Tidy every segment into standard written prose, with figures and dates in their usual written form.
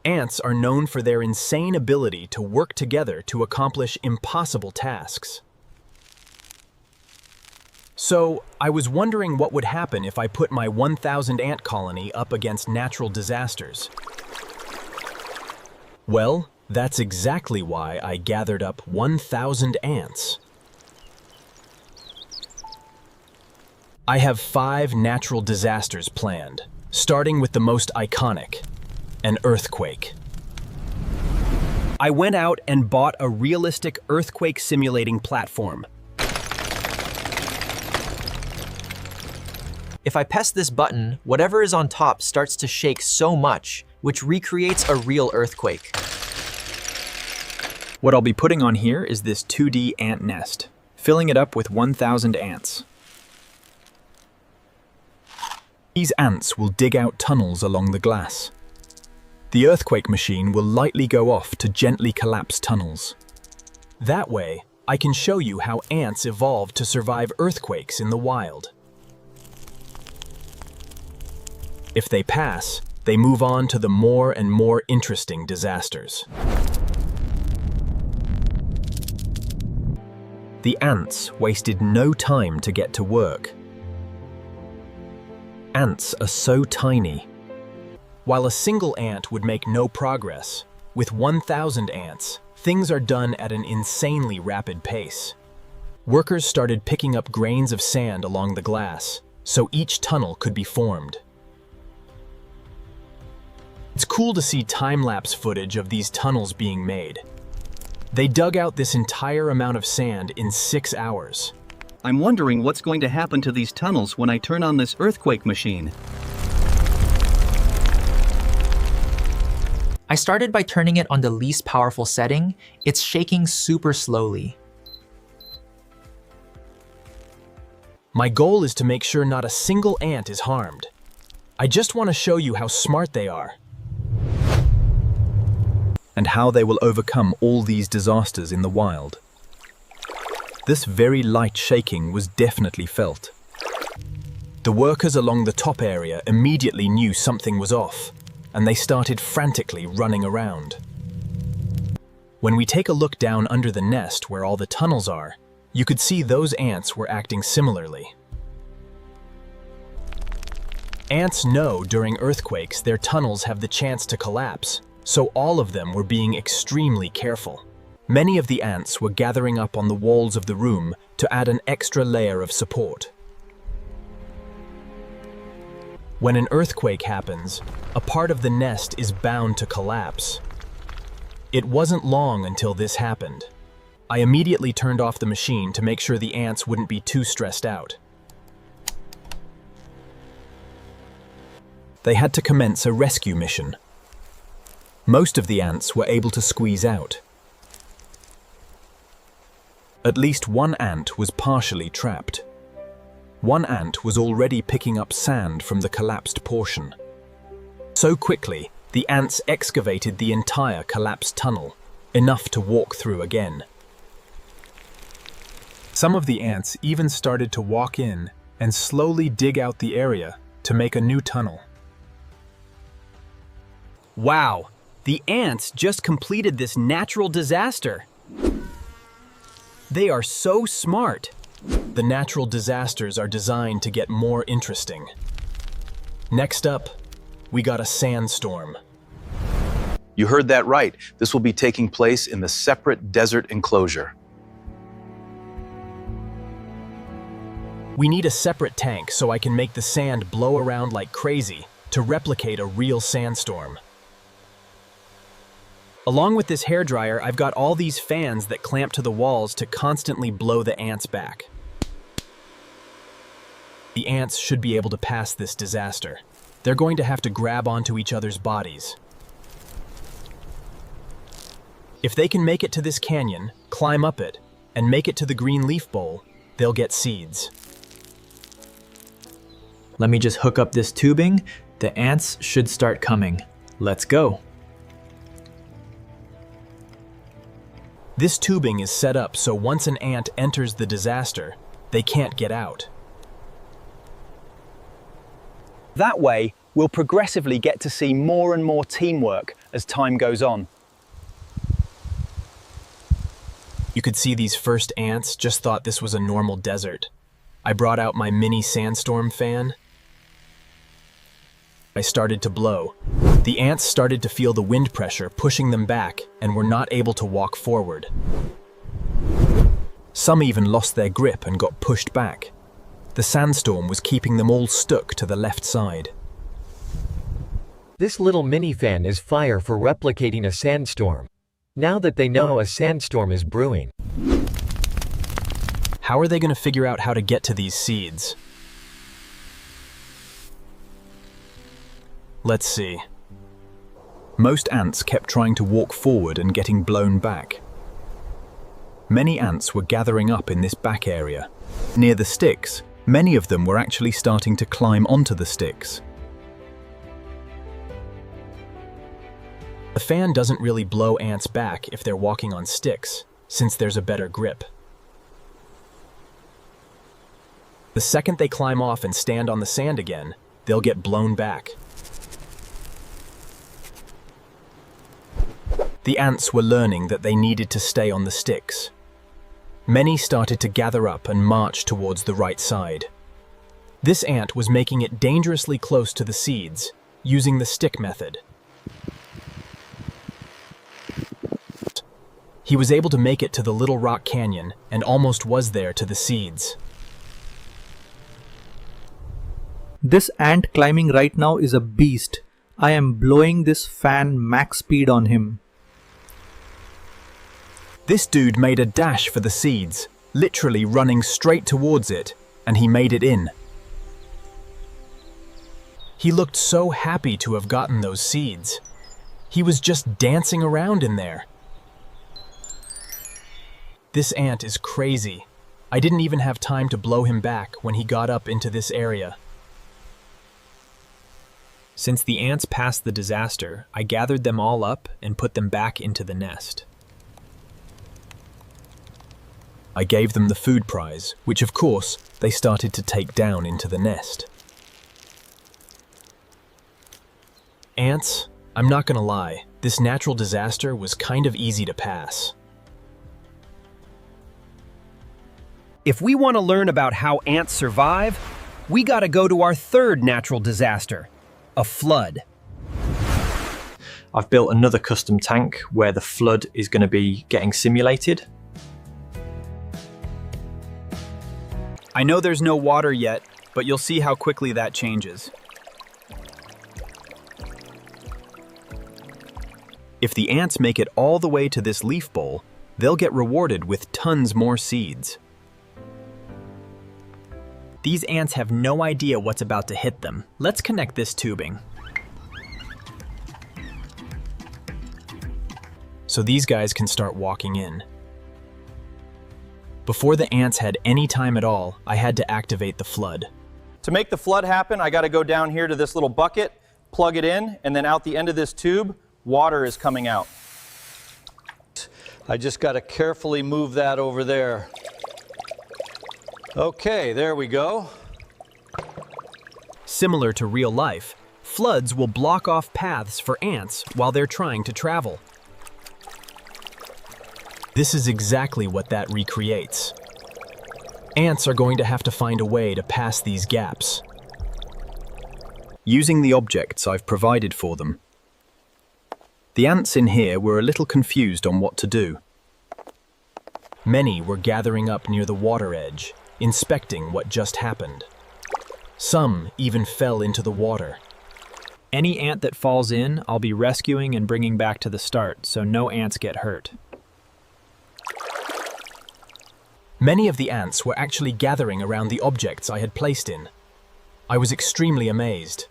Ants are known for their insane ability to work together to accomplish impossible tasks. So, I was wondering what would happen if I put my 1,000 ant colony up against natural disasters. Well, that's exactly why I gathered up 1,000 ants. I have 5 natural disasters planned, starting with the most iconic, an earthquake. I went out and bought a realistic earthquake simulating platform. If I press this button, whatever is on top starts to shake so much, which recreates a real earthquake. What I'll be putting on here is this 2D ant nest, filling it up with 1,000 ants. These ants will dig out tunnels along the glass. The earthquake machine will lightly go off to gently collapse tunnels. That way, I can show you how ants evolved to survive earthquakes in the wild. If they pass, they move on to the more and more interesting disasters. The ants wasted no time to get to work. Ants are so tiny. While a single ant would make no progress, with 1,000 ants, things are done at an insanely rapid pace. Workers started picking up grains of sand along the glass, so each tunnel could be formed. It's cool to see time-lapse footage of these tunnels being made. They dug out this entire amount of sand in 6 hours. I'm wondering what's going to happen to these tunnels when I turn on this earthquake machine. I started by turning it on the least powerful setting. It's shaking super slowly. My goal is to make sure not a single ant is harmed. I just want to show you how smart they are. And how they will overcome all these disasters in the wild. This very light shaking was definitely felt. The workers along the top area immediately knew something was off, and they started frantically running around. When we take a look down under the nest where all the tunnels are, you could see those ants were acting similarly. Ants know during earthquakes their tunnels have the chance to collapse, so all of them were being extremely careful. Many of the ants were gathering up on the walls of the room to add an extra layer of support. When an earthquake happens, a part of the nest is bound to collapse. It wasn't long until this happened. I immediately turned off the machine to make sure the ants wouldn't be too stressed out. They had to commence a rescue mission. Most of the ants were able to squeeze out. At least one ant was partially trapped. One ant was already picking up sand from the collapsed portion. So quickly, the ants excavated the entire collapsed tunnel, enough to walk through again. Some of the ants even started to walk in and slowly dig out the area to make a new tunnel. Wow! The ants just completed this natural disaster. They are so smart. The natural disasters are designed to get more interesting. Next up, we got a sandstorm. You heard that right. This will be taking place in the separate desert enclosure. We need a separate tank so I can make the sand blow around like crazy to replicate a real sandstorm. Along with this hairdryer, I've got all these fans that clamp to the walls to constantly blow the ants back. The ants should be able to pass this disaster. They're going to have to grab onto each other's bodies. If they can make it to this canyon, climb up it, and make it to the green leaf bowl, they'll get seeds. Let me just hook up this tubing. The ants should start coming. Let's go. This tubing is set up so once an ant enters the disaster, they can't get out. That way, we'll progressively get to see more and more teamwork as time goes on. You could see these first ants just thought this was a normal desert. I brought out my mini sandstorm fan. I started to blow. The ants started to feel the wind pressure pushing them back and were not able to walk forward. Some even lost their grip and got pushed back. The sandstorm was keeping them all stuck to the left side. This little mini fan is fire for replicating a sandstorm. Now that they know a sandstorm is brewing. How are they going to figure out how to get to these seeds? Let's see. Most ants kept trying to walk forward and getting blown back. Many ants were gathering up in this back area. Near the sticks, many of them were actually starting to climb onto the sticks. The fan doesn't really blow ants back if they're walking on sticks, since there's a better grip. The second they climb off and stand on the sand again, they'll get blown back. The ants were learning that they needed to stay on the sticks. Many started to gather up and march towards the right side. This ant was making it dangerously close to the seeds, using the stick method. He was able to make it to the little rock canyon and almost was there to the seeds. This ant climbing right now is a beast. I am blowing this fan max speed on him. This dude made a dash for the seeds, literally running straight towards it, and he made it in. He looked so happy to have gotten those seeds. He was just dancing around in there. This ant is crazy. I didn't even have time to blow him back when he got up into this area. Since the ants passed the disaster, I gathered them all up and put them back into the nest. I gave them the food prize, which of course, they started to take down into the nest. Ants, I'm not gonna lie, this natural disaster was kind of easy to pass. If we want to learn about how ants survive, we gotta go to our third natural disaster, a flood. I've built another custom tank where the flood is going to be getting simulated. I know there's no water yet, but you'll see how quickly that changes. If the ants make it all the way to this leaf bowl, they'll get rewarded with tons more seeds. These ants have no idea what's about to hit them. Let's connect this tubing. So these guys can start walking in. Before the ants had any time at all, I had to activate the flood. To make the flood happen, I got to go down here to this little bucket, plug it in, and then out the end of this tube, water is coming out. I just got to carefully move that over there. Okay, there we go. Similar to real life, floods will block off paths for ants while they're trying to travel. This is exactly what that recreates. Ants are going to have to find a way to pass these gaps. Using the objects I've provided for them. The ants in here were a little confused on what to do. Many were gathering up near the water edge, inspecting what just happened. Some even fell into the water. Any ant that falls in, I'll be rescuing and bringing back to the start, so no ants get hurt. Many of the ants were actually gathering around the objects I had placed in. I was extremely amazed.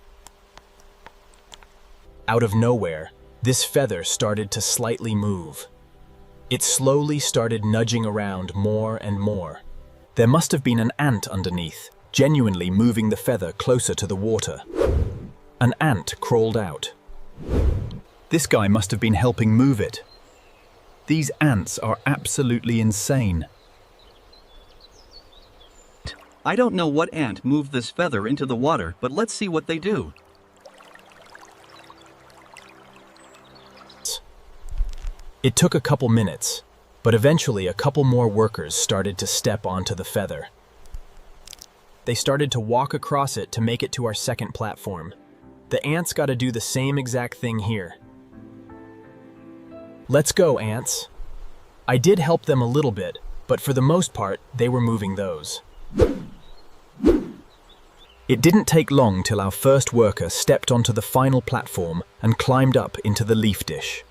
Out of nowhere, this feather started to slightly move. It slowly started nudging around more and more. There must have been an ant underneath, genuinely moving the feather closer to the water. An ant crawled out. This guy must have been helping move it. These ants are absolutely insane. I don't know what ant moved this feather into the water, but let's see what they do. It took a couple minutes, but eventually a couple more workers started to step onto the feather. They started to walk across it to make it to our second platform. The ants got to do the same exact thing here. Let's go, ants. I did help them a little bit, but for the most part, they were moving those. It didn't take long till our first worker stepped onto the final platform and climbed up into the leaf dish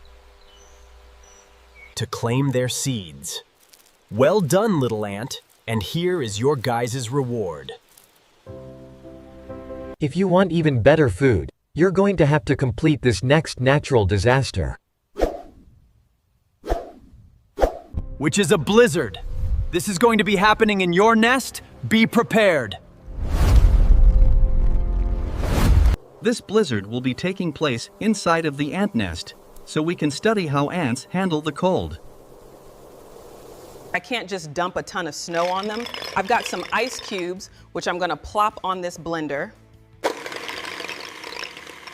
to claim their seeds. Well done, little ant, and here is your guys' reward. If you want even better food, you're going to have to complete this next natural disaster. Which is a blizzard. This is going to be happening in your nest. Be prepared. This blizzard will be taking place inside of the ant nest, so we can study how ants handle the cold. I can't just dump a ton of snow on them. I've got some ice cubes, which I'm gonna plop on this blender.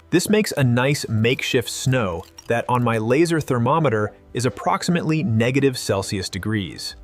This makes a nice makeshift snow that on my laser thermometer is approximately -Celsius degrees.